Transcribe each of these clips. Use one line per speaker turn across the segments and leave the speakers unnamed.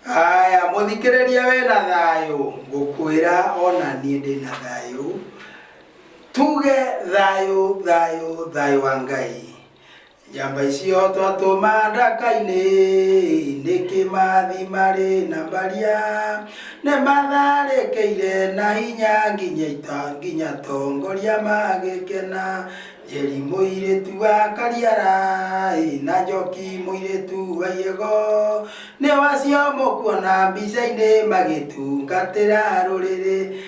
Aya muthikiriria we na thayo ngukwira ona nie ndi na thayo tuge thayo thayo thayo wa Ngai njamba icio twatuma ndaka-ini nikimathi mari na mbaria ne matharekeire na hinya nginya tongoria magikena Jeri muiretu wa Kariara na Njoki muiretu wa Yego ne wacio mukuona mbica-ini magitungatira ruriri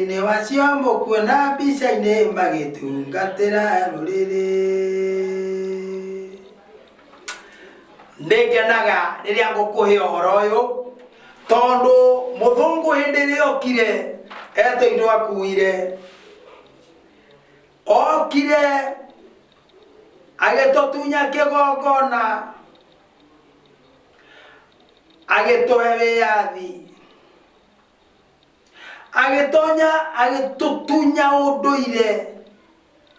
ne wacio mukuona mbica-ini magitungatira ruriri ndegenaga riria ngukuhe uhoro uyu tondu muthungu hindi ri okire eto indo akuire okire agetotunya kigongona agetohe wiathi agitutunya unduire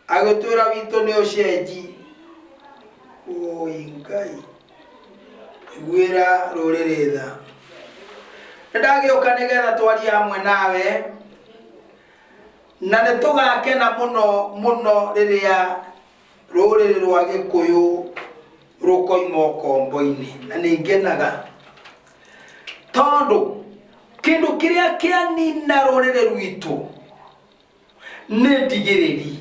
agitwira witu ni ucenji oi Ngai gwira ruriri tha ndagiuka nigetha twari hamwe nawe na nitugakena muno riria ruriri rwa Gikuyu rukoima ukombo-ini na ningenaga tondu kindu kiria kianina ruriri rwitu ni ndigiriri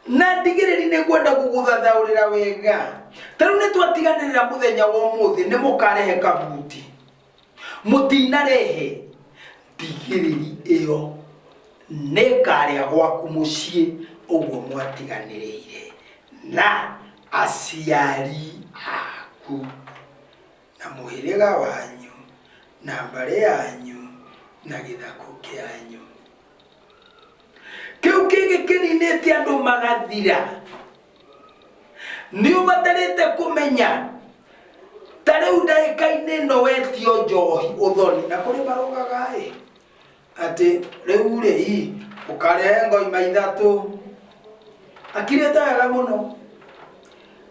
na ndigiriri ni gwenda guguthathaurira wega taru ni twatiganirira muthenya wa muthi ni mukarehe kabuti mutinarehe ndigiriri iyo nekaria gwaku mucii uguo mwatiganiriire na aciari aku na muhiriga wanyu na mbari yanyu na githako kianyu kiu kingi kininite andu magathira ni ubatarite kumenya tariu ndaika-ini no wetio njohi uthoni na kuri barogaga ati riu ri ukarehe ngoima ithatu akirite wega muno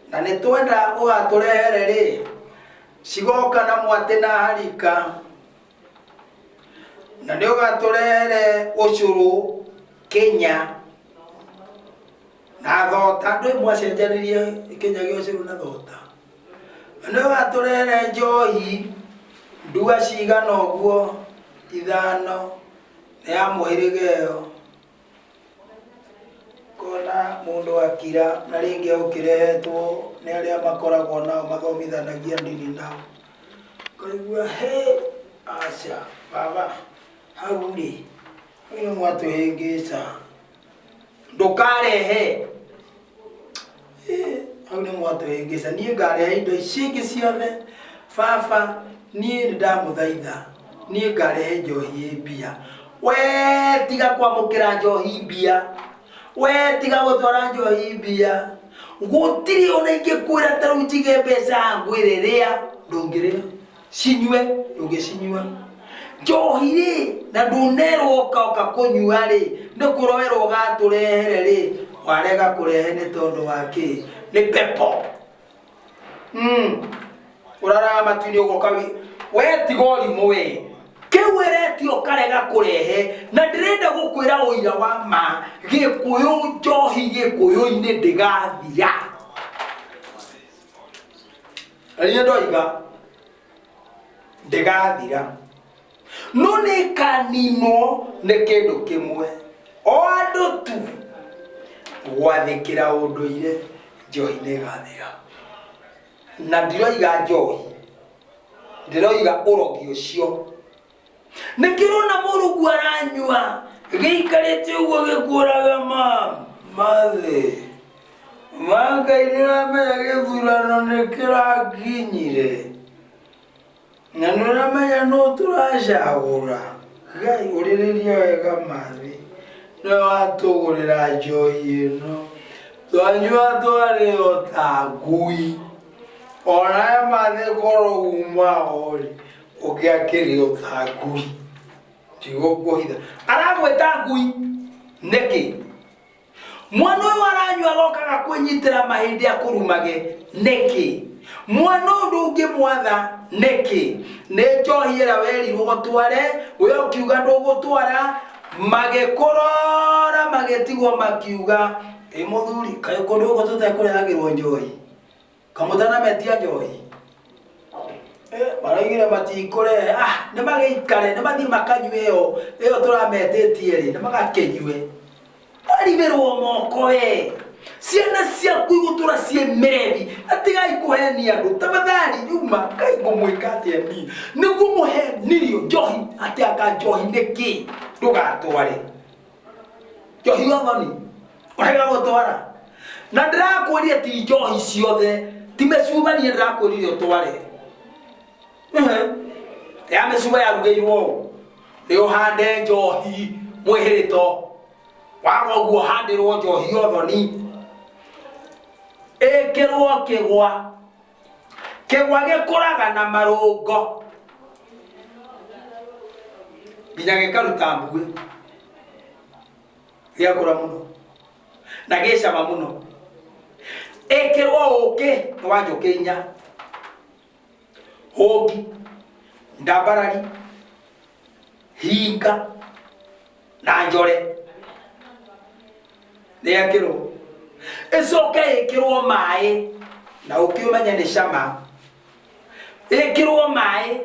na nitwenda ugaturehere ri cigoka na mwate na harika na ni ugaturehere ucuru Kenya na thota ndu mwacenjanirie Kenya gi ucuru na thota ni ugaturehere njohi ndua cigana uguo ithano ya muhirigeyo kona mundu akira na ringi ukirehetwo ni aria makoragwo nao mathomithanagia ndini nao kaigua he aca baba hau ri ni mwatuhingica ndukarehe hau ni mwatuhingica nie ngarehe indo icingi ciothe baba nie ndamuthaitha nie ngarehe njohi mbia we tiga kwamukira njohi mbia we tiga gutwara njohi mbia gutiri ona ingikwira taru njige mbeca ngwiriria ndungiria cinywe ndungicinywa njohi ri na ndunerwo oka kunyua ri ndikurowerwo gaturehere ri warega kurehe ni tondu waki ni pepo urara matuni ugokawi we tigori muwe kiweretio karega kurehe na ndirenda gukwira uira wa ma Gikuyu njohi Gikuyu-ini ndigathira ariyo ndoiga ndigathira no ni kanino ni kindu kimwe o andu tu gwathikira unduire njohi ni gathira na ndiroiga njohi ndiroiga urogi ucio nikirona murugu aranyua giikarite uguo gikuraga mathe Ngai niramenya githurano nikirakinyire na niramenya no turacagura Ngai uririria wega mathe no watugurira njohi ino twanyua twario ta ngui ona mathe koro uma ori ugiakirio ta ngui tigo kuhitha aramweta ngui neki mwana uyu aranyua gokaga kwinyitira mahindi akurumage neki mwana undu mwatha neki ne njohiera weri rugotware we ukiuga ndugutwara magekorora magetigwo makiuga muthuri kayo kondo uko tutekurehagirwo njohi kamutana metia njohi baraigire matikore ne mageikare ne mathi makanywe iyo turametetie ri ne magakenywe ariberwo moko we ciana ciaku igutura cie merebi atigai kuhenia andu tamathari nyuma kai ngumwika atia ni niguo muhenirio njohi atiaka njohi niki ndugatware njohi othoni urega gutwara na ndirakwiria ti njohi ciothe ti mecubania ndirakwiria utware ya mecuba yarugeirwo ni uhande njohi mwihirito waga uguo handirwo njohi othoni ekirwo kigwa gikuraga na marungo nginya gikaruta mbuĩ giakũra mũno na gĩcama mũno ekirwo ũkĩ wa njũkĩ inya hũngi ndambarari hinga na njore nĩekirwo icoke ikirwo maĩ na ukiumenya ni cama ikirwo maĩ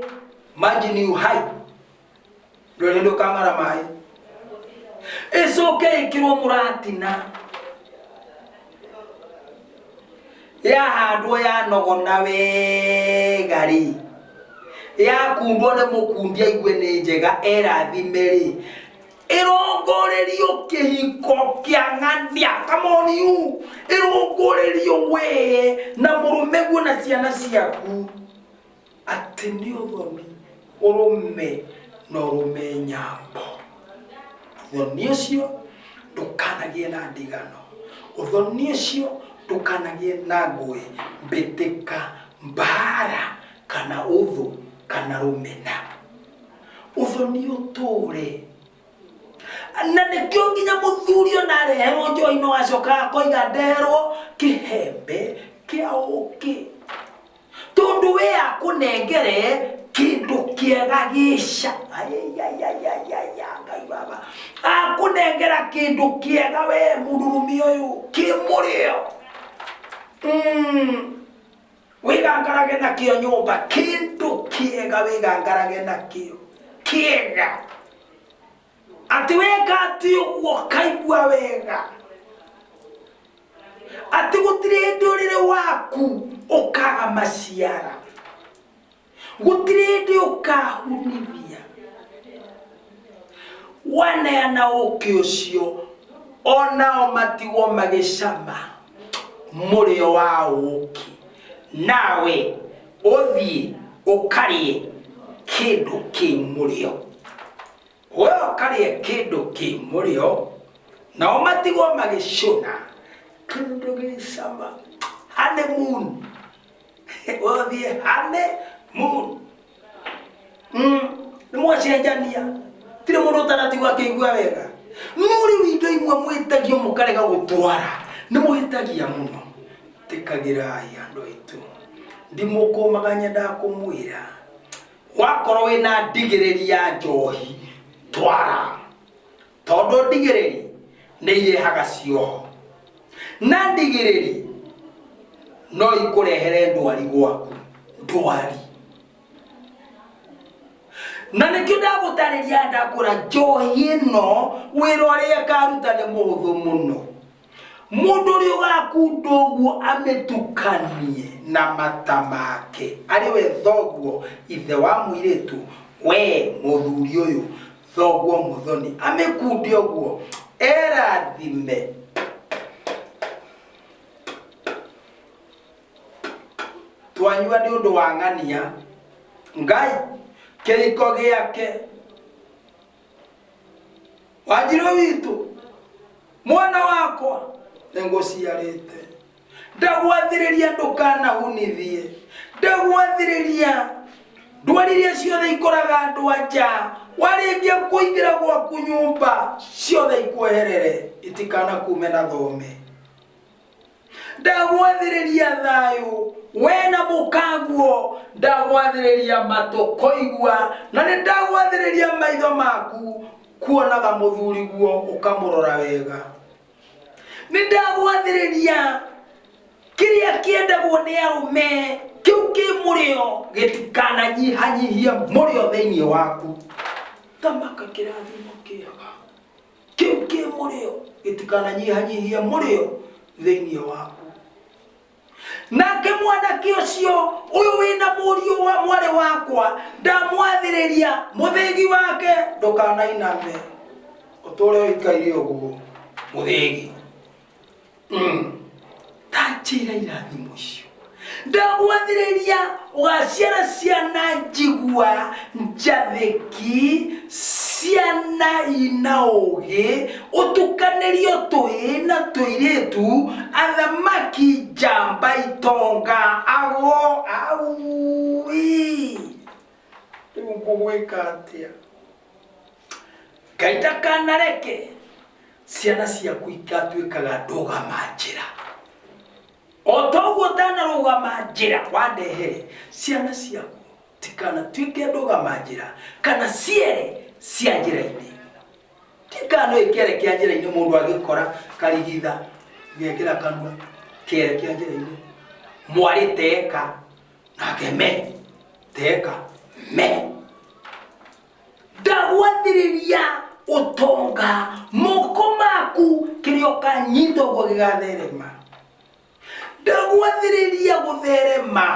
majini uhai ndore ndo kamara maĩ icoke ikirwo muratina ya handwo ya nogona wegari ya kundwo ne mukundia igwe ni njega erathimeri irongorerio kihiko kia ng'ania come on you irongorerio we na murume guo na ciana ciaku ati ni uthoni urume no rume nyambo uthoni ucio ndukanagie na ndigano uthoni ucio ndukanagie na ngui mbitika mbara kana uthu kana rumena uthoni uture na nikio nginya muthuri ona reherwo njohi no acoka koiga nderwo kihembe kia uki tondu we akunengere kindu kiega gisha ngai baba akunengera kindu kiega we mudurumi uyu kimurio wigangarage na kio nyumba kindu kiega wigangarage na kio kiega ati wega ati uguo kaigua wega ati gutire ndurire waku ukaga maciara gutire ndi ukahunithia waneana uki ucio onao matigwo magicama murio wa uki nawe uthie ukarie kindu kimurio wewe karie kindu kimurio na matigwo magicuna kindu gicama honeymoon uthie honeymoon nimwacenjania tire mundu utanatigwo akĩigua wega nuri windo imwe mwitagio mukarega gutwara nimuhitagia muno tikagirai andu aitu ndimukumaganya ndakumwira wakorwo wina ndigiriri ya njohi twara tondu ndigiriri ni irehaga cioho na ndigiriri no ikurehere ndwari gwaku ndwari na nikio ndagutariria ndakura njohi ino wira uria karuta ni muhuthu muno mundu uri ugakundu uguo ametukanie na mata make ariwe thoguo ithe wa muiritu we muthuri uyu thoguo muthoni amekundi uguo erathime twanyua ni undu wa ng'ania ngai kiriko giake wajiro witu mwana wakwa nenguciarite ndagwathiriria ndukana hunithie ndagwathiriria ndwaririe ciothe ikoraga andu anja waringia kuingira gwaku nyumba ciothe ikweherere itikana kume na thome ndagwathĩrĩria thayũ wena mũkaguo, ndagwathĩrĩria matũ kũigua, na nĩ ndagwathĩrĩria maitho maku kuonaga mũthuri guo ũkamũrora wega. Nĩ ndagwathĩrĩria kĩrĩa kĩendagwo nĩ arũme kĩu kĩ mũrĩo gĩtikananyihanyihia mũrĩo thĩinĩ waku. Thamaka kĩrathimo kĩega kĩu kĩ mũrĩo gĩtikananyihanyihia mũrĩo thĩinĩ waku. Nake mwanake ũcio ũyũ wĩna mũriũ wa mwarĩ wakwa ndamwathĩrĩria mũthĩgi wake ndũkanainame ũtũre ũikaire ũguo mũthĩgi. Tanjĩra irathimo icio. Ndagwathĩrĩria ũgaciara ciana njigua njathĩki, ciana ina ũgĩ, ũtukanĩrio tũhĩ na tũirĩtu, athamaki njamba itonga ago aui. Rĩu ngũgwĩka atĩa? Ngai ndakanareke ciana ciaku igatuĩkaga ndũgama njĩra. O toguo ndanarũgama njĩra wandehere, ciana ciaku tikanatuĩke ndũgama njĩra kana ciere cia njĩra-inĩ. Tikano ikere kĩa njĩra-inĩ mũndũ agĩkora karigitha ngekĩra kanua kere kĩa njĩra-inĩ. Mwarĩ teka nake me teka me. Ndagwathĩrĩria ũtonga moko maku kĩrĩa ũkanyita ũguo gĩgatherema. Ndagwathĩrĩria gũtherema,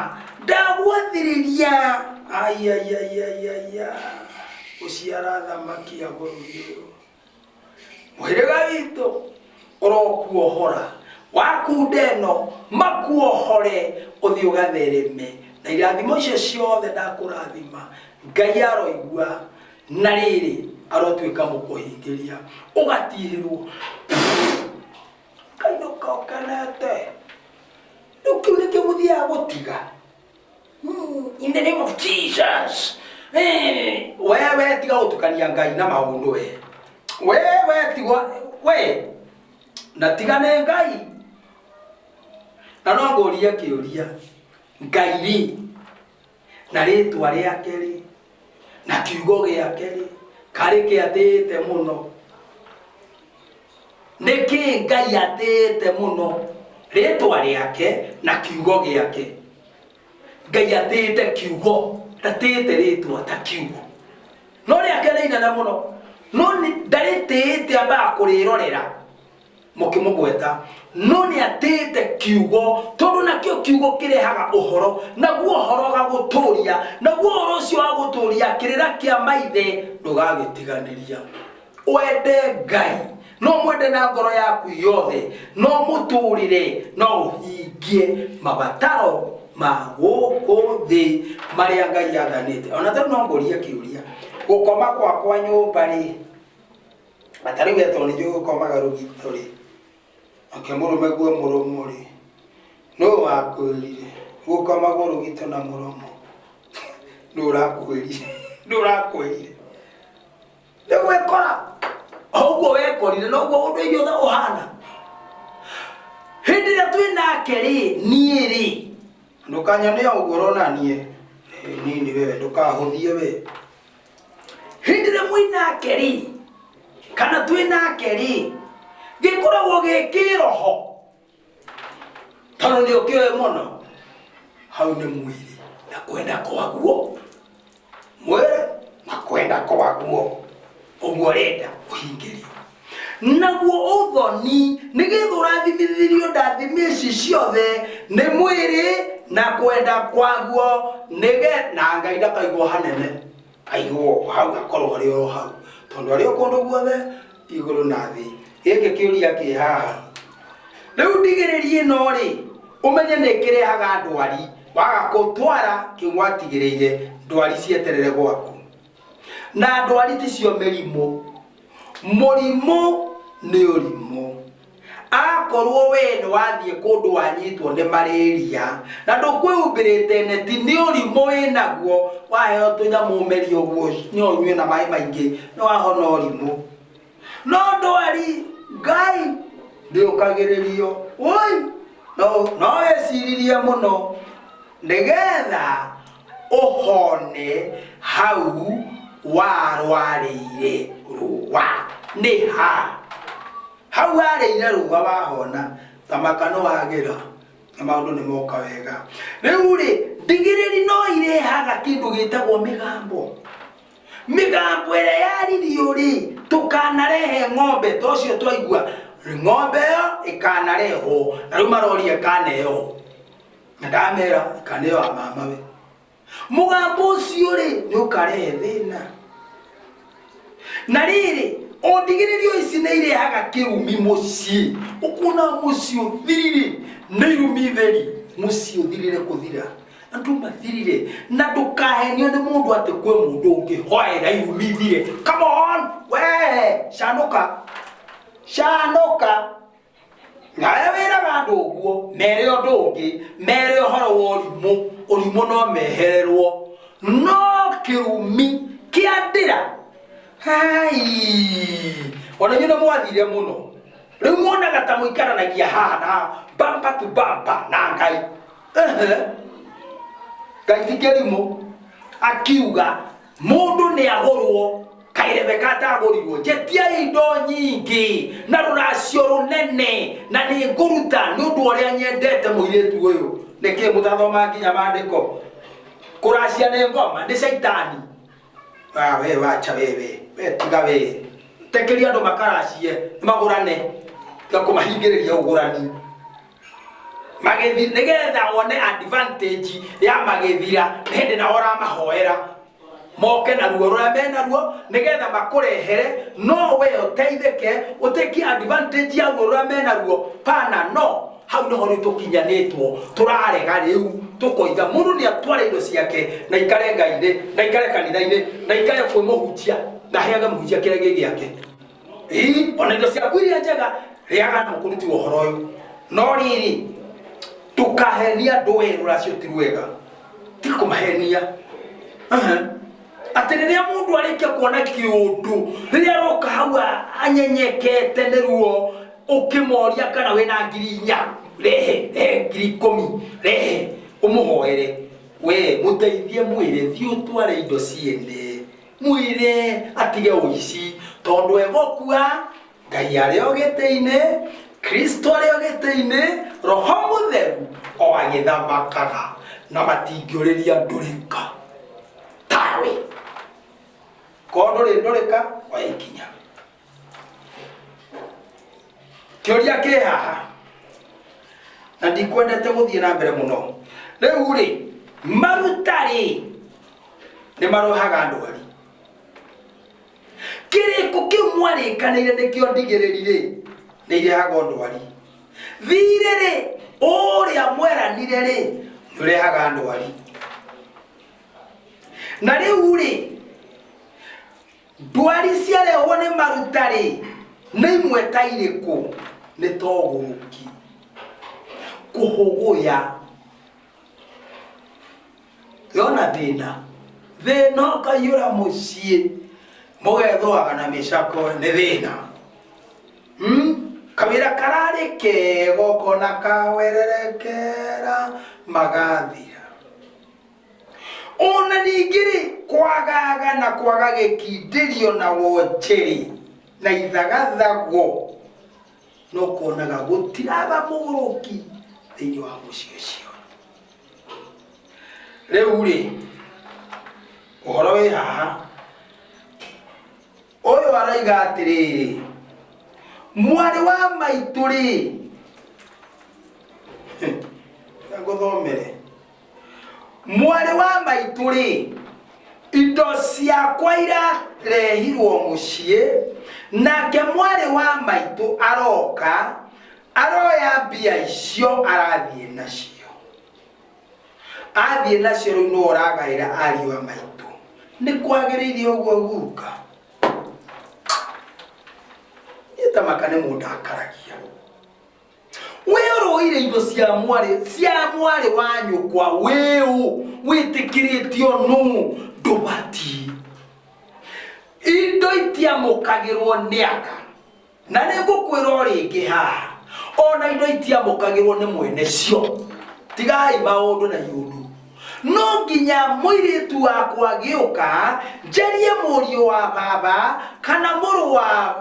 ndagwathĩrĩria ayayayayaya ũciara thamaki agũrũrio. Mũhĩrĩga witũ ũrokuohora, wakunda ĩno makuohore ũthiĩ ũgathereme. Na irathimo icio ciothe ndakũrathima Ngai aroigua na rĩrĩ arotuĩka mũkũhingĩria ũgatihĩrwo. Kainũka ũkenete ukimleke mudia gutiga. In the name of Jesus. Wewe tiga utukania Ngai na maundu we. Wewe tiga we na tigane Ngai. Na no ngoria kiuria. Ngai ri na ritwa riake ri na kiugo giake ri kari kiatite muno. Niki Ngai atite muno ritwa riake na kiugo giake. Ngai atite kiugo tatite ritwa ta kiugo. No riake nĩ inene muno. No ndaritite amba kurirorera mukimugweta. No nĩ atite kiugo tondu nakio kiugo kirehaga uhoro, naguo uhoro gaguturia, naguo uhoro ucio wa guturia kirira kia maithe ndugagitiganiria. Wende Ngai no mwende na ngoro yaku yothe, no muturire, no uhingie mabataro ma gũkũ thĩ marĩa Ngai athanĩte. Ona tondũ no ngoria kiuria gũkoma gwakwa nyũmba rĩ, atari we tondũ nĩ gũkomaga rũgito rĩ, akĩmũrũme guo mũrũmũ rĩ, no wakwĩrire gũkomagwo rũgito na mũromo ndũrakwĩrire nĩgwĩkora ũguo wekorire noguo ũndũ inyothe ũhana. Hĩndĩ ĩrĩa twĩ nake rĩ, niĩ rĩ ndũkanyone ũguo ũronanie nini wewe, ndũkahũthie we. Hĩndĩ ĩrĩa mwĩ nake rĩ kana twĩ nake rĩ, gĩkoragwo gĩ kĩroho tondũ nĩ ũkĩoĩ mũno hau nĩ mwĩrĩ na kwenda kwaguo, mwĩrĩ na kwenda kwaguo ũguo renda ũhingĩrio. Naguo ũthoni nĩgetha ũrathimithirio ndathimi ici ciothe nĩ mwĩrĩ na kwenda kwaguo, na Ngai ndakaigwo hanene, aigwo hau akorwo arĩ o hau tondũ arĩ o kũndũ guothe igũrũ na thĩ. Gĩkĩ kĩũria kĩ haha rĩu ndigĩrĩrie ĩno rĩ, ũmenye nĩ kĩrehaga ndwari. Waga gũtwara kĩgwatigĩrĩire ndwari cieterere gwaku, na ndwari ticio mĩrimũ. Mũrimũ nĩ ũrimũ. Akorwo we nĩ wathiĩ kũndũ wanyitwo nĩ malaria na ndũkwĩhumbĩrĩte neti, nĩ ũrimũ wĩnaguo, waheo tũnyamũ ũmerie ũguo nĩ ũnyue na maĩ maingĩ nĩ wahona ũrimũ. No ndwari Ngai ndĩũkagĩrĩrio, oi no esiririe muno nigetha uhone hau warwarire ruwa ni ha hau warire ruwa wahona tamaka no wagira na maundu ni moka wega riu ri ndigiriri no irehaga kindu gitagwo migambo ire yaririo ri tukanarehe ng'ombe tocio twaigua ng'ombe yo ikanareho na riu maroria kaneyo ndamera kaneyo mama we mugambo ucio ri ni ukarehe thina na riri ondigiririo ici nĩ irehaga kĩrumi mũciĩ ukuna mũciĩ ũthirire nĩ irumi theri mũciĩ ũthirire kũthira andũ mathirire na ndũkahenio nĩ mũndũ atĩ kwĩ mũndũ ũngĩhoera irumi thire. Come on we canoka nawe wĩraga andũ ũguo mere ũndũ ũngĩ mere ũhoro wa ũrimũ no mehererwo no kĩrumi kĩa ndĩra hai ona nyuno mwathire muno riu muonaga ta muikaranagia haha na bamba tu bamba na ngai ngai ti kĩrimũ akiuga mundu ni agũrwo Kairebe agũrirwo njetia indo nyingĩ na rũracio rũnene na nĩ ngũruta nĩ ũndũ ũrĩa nyendete mũirĩtu ũyũ nĩkĩ mũtathoma nginya maandĩko kũracia nĩ ngoma nĩ caitani we wacha wewe tiga we tekeria andũ makaracie magũrane gakũmahingĩrĩria ũgũrani magethi nigetha wone advantage ya magethira hĩndĩ na ũramahoera moke na ruo rũrĩa mena ruo nigetha makũrehere no we ũteithĩke ũtekie advantage ya ruo rũrĩa mena ruo pana no hau nĩho nĩtũkinyanĩtwo tũrarega rĩu tũkoiga mũndũ nĩ atware indo ciake na ikare ngai-inĩ na ikare kanitha-inĩ na ikare kwĩ mũhunjia na heage mũhunjia kĩrĩa gĩake ona indo ciaku iria njega rĩaga na mũkũruti wa ũhoro ũyũ no rĩrĩ tukahenia andũ we rũracio ti rwega ti kũmahenia atĩ rĩrĩa mũndũ arĩkia kuona kĩũndũ rĩrĩa aroka hau anyenyekete nĩ ruo ukimoria kana wena ngiri 4 rehe ngiri 10 rehe umuhoere we muteithie mwire thi utware indo ciene mwire atige uici tondu egokua ngai ari ogete-ine Kristo ari ogete-ine roho mutheru o agithamakaga na matingĩũrĩria ndũrĩka tawe kondũ ndũrĩka waikinya kĩũria kĩ haha na ndikwendete gũthiĩ na mbere mũno rĩu rĩ marutarĩ nĩ marohaga ndwari kĩrĩko kĩu mwarĩkanĩire nĩkĩo ndigĩrĩri-rĩ nĩ irehaga ndwari thirĩ-rĩ ũrĩa mweranire-rĩ nĩ ũrehaga ndwari na rĩu-rĩ ndwari ciarehwo nĩ marutarĩ nĩ imwe ta irĩkũ nĩ togũrũki kũhũgũya yona thĩna ũkaiyũra mũciĩ mũgethũaga na mĩcako nĩ thĩna kawĩra kararĩ kega ũkona kawererekera magathira ona ningĩ-rĩ kwagaga na kwaga gĩkindĩrio na wonjeri na ithagathago no kuonaga gũtiraga mũgũrũki thĩinĩ wa mũciĩ ũcio rĩu-rĩ ũhoro wĩ haha ũyũ araiga atĩrĩrĩ mwarĩ wa maitũ-rĩ ngũthomere mwarĩ wa maitũ-rĩ indo ciakwa irarehirwo mũciĩ nake mwarĩ wa maitũ aroka aroya mbia icio arathiĩ nacio rĩu no ũragaĩra ariũ a maitũ nĩ kwagĩrĩire ũguo guka ĩtamaka nĩ mũndũ akaragia we ũroire indo cia mwarĩ wa nyũkwa wĩtĩkĩrĩtio nũ ndũbati indo itiamũkagĩrwo nĩ aka na nĩ ngũkwĩra rĩngĩ haha ona indo itiamukagirwo ni mwene cio tigai maundu na yundu no nginya muiritu wakwa giuka njerie murio wa baba kana muru wa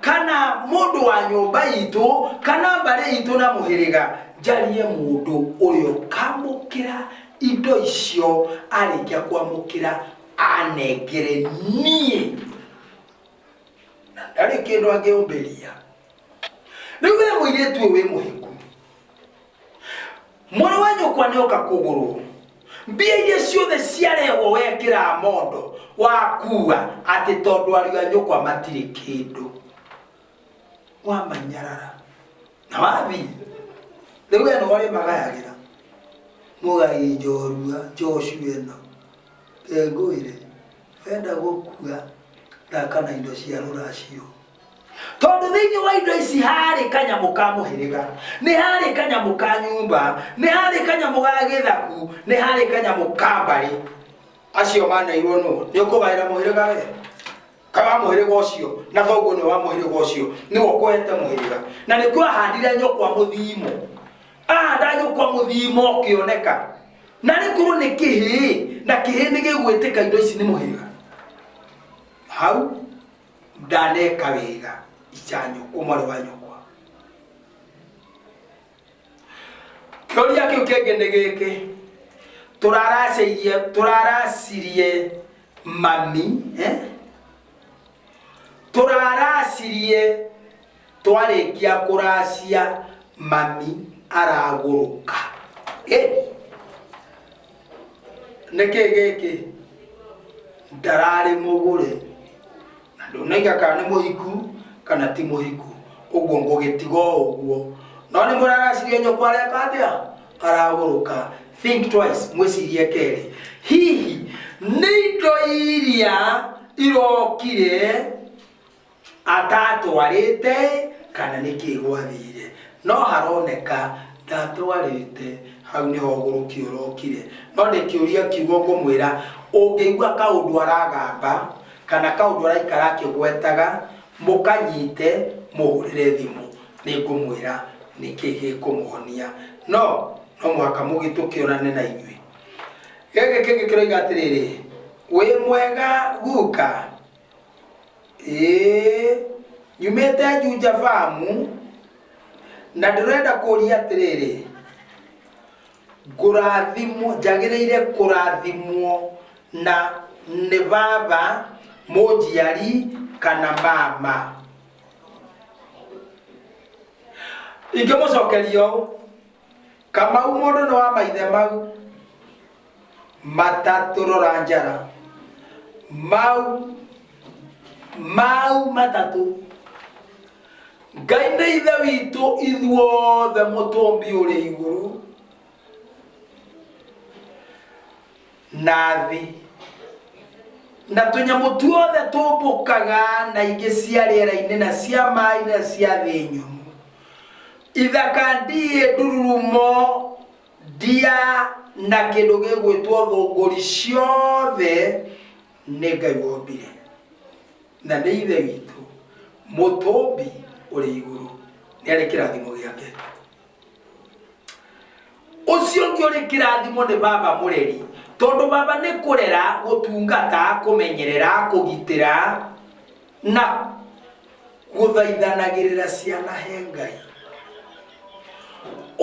kana mundu wa nyumba itu kana mbare itu na muhiriga njerie mundu urio kamukira indo icio arikia kwamukira anengere nie na ndari kindu angiumbiria riu we muiritu we muhiku mwana wa nyukwa nioka kuguru mbia iria ciothe ciarehwo wekira mondo wakua ati tondu ariga nyukwa matiri kindu wamanyarara na wathi riu eno wari magayagira mugai njorua Joshua eno enguire wenda gukua ndakana indo cia ruracio tondu thiini wa indo ici hari kanyamu ka muhiriga ni hari kanyamu ka nyumba ni hari kanyamu ga githaku ni hari kanyamu ka mbari acio manairwo no ni ukubaira muhiriga we kawa muhiriga ucio na thoguo ni wa muhiriga ucio ni wokwete muhiriga na ni kwa handire nyokwa muthimo nda nyokwa muthimo kioneka na ni kuru ni kihi na kihi ni gigwitika indo ici ni muhiriga hau ndaneka wega ichanyo umwari wa nyokwa kioria kiu kengene giki turarasirie mami turarasirie twarikia kuracia mami araguruka niki giki ndarari mugure na ndonaiga kana ni muhiku kana ti muhiku uguo ngugitigo uguo no ni murarasirie nyokwa reka atia araguruka think twice mwicirie keri hihi nindo iria irokire atatwarite kana nikigwathire no haroneka ndatwarite hau ni hoguruki urokire no nikiuria kiugo ngumwira ungeigua kaundu aragamba kana kaundu araikara kigwetaga mukanyite muhurire thimu ningumwira nikigi kumuhonia no mwaka mugitukionane na inywe gege kingi kiroiga atiriri we mwega guka nyumete Juja famu na ndirenda kuria atiriri ngurathimwo njagiriire kurathimwo na ni baba mujiari kana mama ingemucokerio Kamau mundu no wa maithe mau matatu roranjara mau matatu Ngai nĩ ithe witũ ithuothe mũtũmbi ũrĩ igũrũ na thĩ na tũnyamũ tuothe tũmbũkaga na ingĩ cia rĩera-inĩ na cia maĩ na cia thĩ nyũmũ ithaka ndiĩ ndururumo ndia na kĩndũ gĩgwĩtwo thũngũri ciothe nĩ Ngai wombire na nĩ ithe witũ mũtũmbi ũrĩ igũrũ nĩ arĩ kĩrathimo gĩake ũcio ũngĩ ũrĩ kĩrathimo nĩ baba mũreri tondũ baba nĩ kũrera gũtungata kũmenyerera kũgitĩra na gũthaithanagĩrĩra ciana he Ngai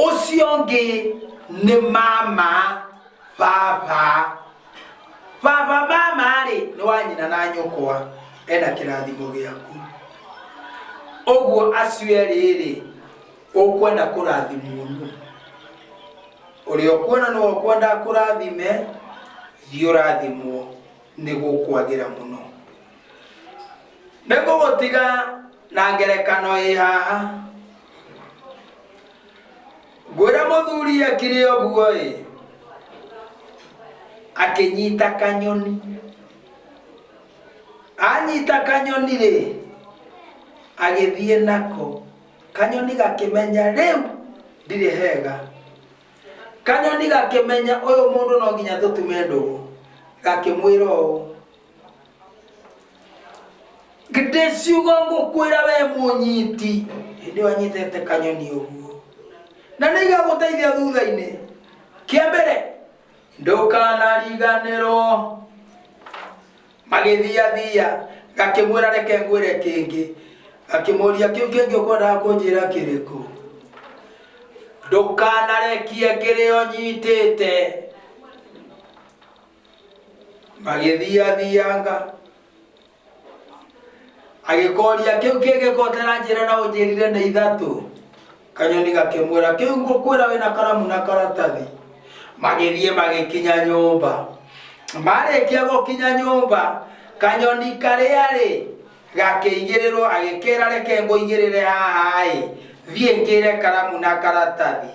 ũcio ũngĩ nĩ mama baba mama rĩ nĩ wa nyina na nyũkwa ena kĩrathimo gĩaku oguo acio erĩ ũkwenda kũrathimwo ũrĩa ũkwona nĩ ũkwenda kũrathime thiĩ ũrathimwo nĩ gũkwagĩra mũno nĩ ngũgũtiga na ngerekano ĩ haha ngwĩra mũthuri akĩrĩ ũguo ĩ akĩnyita kanyoni anyita kanyoni rĩ agĩthiĩ nako kanyoni gakĩmenya rĩu ndirĩ hega kanyoni gakĩmenya ũyũ mũndũ no nginya tũtume ndũgũ gakĩmwĩra ũũ ngĩciugo ngũkwĩra we mũnyiti ni wanyitete kanyoni uguo na niga guteithia thutha-ini. Kia mbere ndukanariganirwo magithia gakimwira reke ngwire kingi gakimuria kiu kingi ukwenda kunjira kiriku ndukanarekie kirio nyitite magithianga agikoria kiu kingi kotera njira na unjirire ni ithatu. Kanyoni gakimwira kiu ngukwira wina karamu na karatathi. Magithie magikinya nyumba marekia gukinya nyumba kanyoni karia gakiigirirwo agikira reke nguigirire haha thie ngire karamu na karatathi.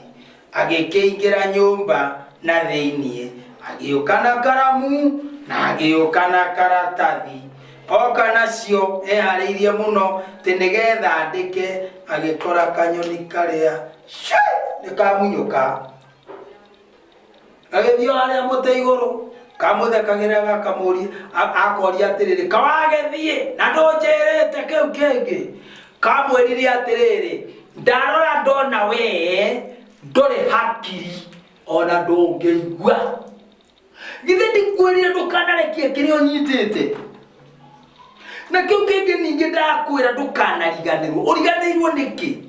Agikiingira nyumba na thiini agiukana karamu na agiukana karatathi oka nacio ehariirie muno tinigetha andike. Agikora kanyoni karia nikamunyuka agithio haria muti iguru kamuthekagira gakamuria akoria atiriri kawagethie na ndunjirite kiu kingi kamwirire atiriri ndarora ndona we nduri hakiri ona ndungeigua githe ndikwirire ndukanarekie kirio nyitite na kiu kingi ningi ndakwira ndukanariganirwo. Uriganirwo niki?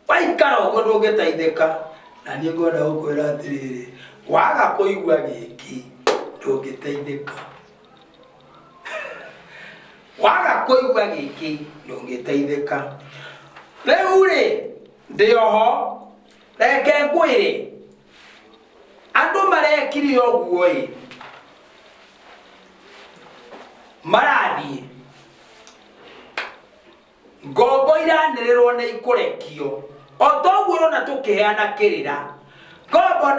Waikara uguo ndungiteithika na nie ngwenda gukwira atiriri waga kuigua giki ndungiteithika. Waga kuigua giki ndungiteithika. Riu ndi oho reke ngwire andu marekire uguo marathie ngombo iranirirwo ni ikurekio otoguo rona tukiheana kirira ngombo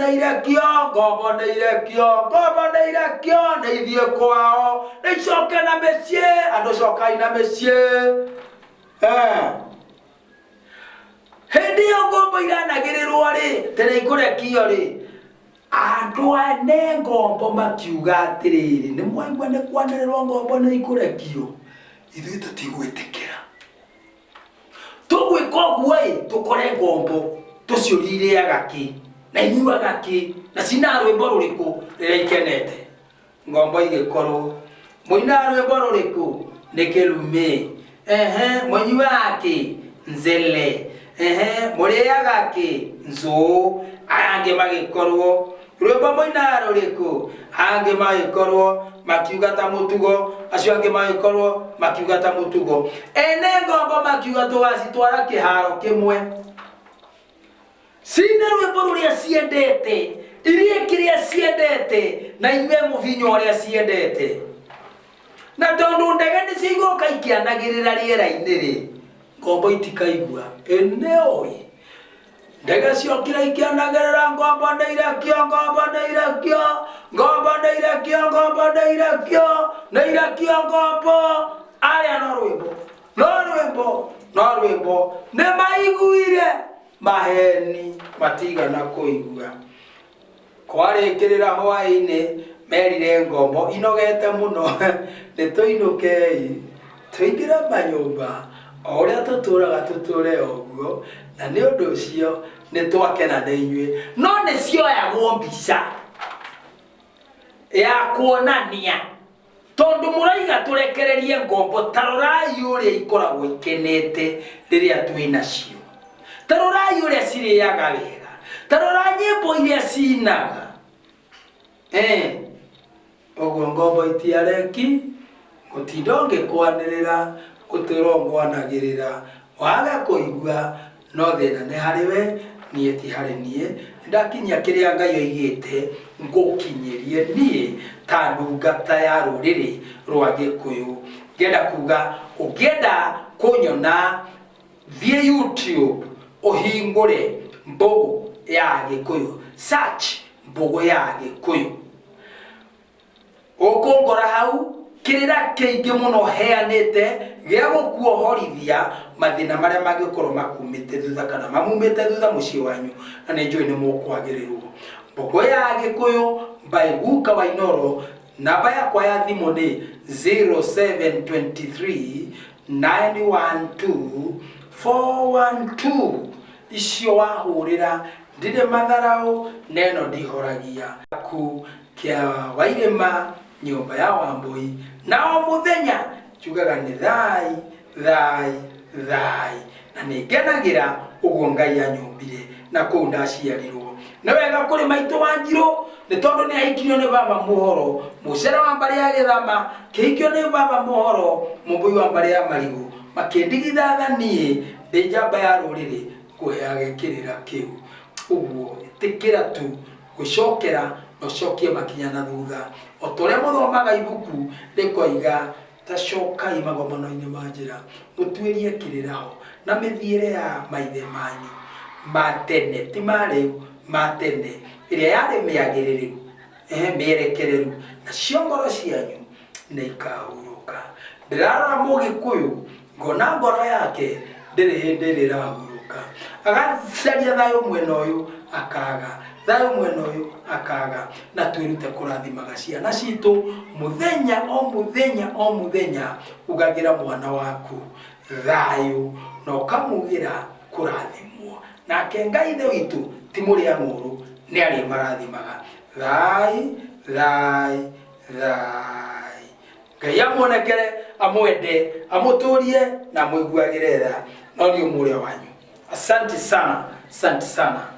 ndairekio ndeithie kwao nicoke na mecie andu cokai na mecie hindi yo ngombo iranagirirwo tene ikurekio andu ane ngombo makiuga atiriri ni mwaigua ni kwanĩrĩrwo ngombo ni ikurekio ithuĩ tutigwitikira tugwika ũguo tukore ngombo tuciũririaga ki na inyuaga ki na cina rwĩmbo rũrĩkũ rĩrĩa ikenete. Ngombo igĩkorwo mũina rwĩmbo rũrĩkũ nĩ kĩrume mũnyuaga ki nzele mũrĩaga ki nzũ angĩ magĩkorwo rwĩmbo mũina rũrĩkũ angĩ magĩkorwo makiuga ta mũtugo acio angĩ magĩkorwo makiuga ta mũtugo ene ngombo makiuga tũgacitwara kĩharo kĩmwe cina rwĩmbo rũrĩa ciendete irie kĩrĩa ciendete na inyue mũvinyo ũrĩa ciendete na tondũ ndege nĩcigũka ikĩanagĩrĩra rĩera-inĩ ngombo itikaigua ene ndege ciokire ikianagĩrĩra ngombo ndairekio ngombo aria no rwĩmbo nĩ maiguire maheni matigana kũigua. Kwarĩkĩrĩra hwaĩ-inĩ merire ngombo inogete mũno nĩ tũinũkei tũingĩre manyũmba o ũrĩa tũtũraga tũtũre ũguo na nĩ ũndũ ũcio nĩ twakena na inyuĩ no nĩ cioyagwo mbica ya kuonania tondũ mũraiga tũrekererie ngombo ta rorai ũrĩa ikoragwo ikenete rĩrĩa twĩnacio ta rorai ũrĩa cirĩaga wega ta rorai nyĩmbo iria cinaga ũguo ngombo itiareki gũtinda ũngĩkwanĩrĩra gũtũrongwanagĩrĩra waga kũigua no thĩna nĩ harĩ we niĩ ti harĩ niĩ ndakinyia kĩrĩa Ngai oigĩte ngũkinyĩrie niĩ ta ndungata ya rũrĩrĩ rwa Gĩkũyũ. Ngĩenda kuga ũngĩenda kũnyona thiĩ YouTube ũhingũre Mbũgũ ya Gĩkũyũ, search Mbũgũ ya Gĩkũyũ ũkũngora hau kirira kĩingĩ mũno heanĩte gĩa gũkuohorithia mathĩna marĩa mangĩkorwo makumĩte thutha kana mamumĩte thutha mũciĩ wanyu na nĩ njũĩ nĩ mũkwagĩrĩrwo. Mbũgũ ya Gĩkũyũ by Guka Wainoro. Namba yakwa ya thimũ nĩ 0723 912 412 icio wahurira ndire matharau neno ndihoragia ku kia Wairima nyumba ya Wambui na o muthenya jugaga ni thai thai thai na ningenagira uguo Ngai anyumbire na kuu ndaciarirwo na wega kuri maitu Wanjiru ni tondu ni aikirio ni baba Muhoro mucera wa mbari ya Githama kihikio ni baba Muhoro Mumbui wa mbari ya Marigu makindigithatha nie ndi njamba ya ruriri kuheagikirira kiu uguo tikira tu gucokera no cokie makinya na thutha o tore muthomaga ibuku rikoiga tacokai magomano-ini ma njira mutuirie kiriraho na mithiire ya maithe manyu matene ti mariu matene iria yari miagiririru mierekereru na ciongoro cianyu na ikahuruka ndirarora Mugikuyu ngona ngoro yake ndiri hindi rirahuruka agacaria thayo mwena uyu akaga thayo mwena uyu akaga na twirute kurathimaga ciana citu muthenya o muthenya ugagira mwana waku thayo na ukamugira kurathimwo nake Ngai ithe witu ti muria nguru ni ari marathimaga thai thai thai Ngai amuonekere amwende amuturie na muiguagire tha no ni umuria wanyu asante sana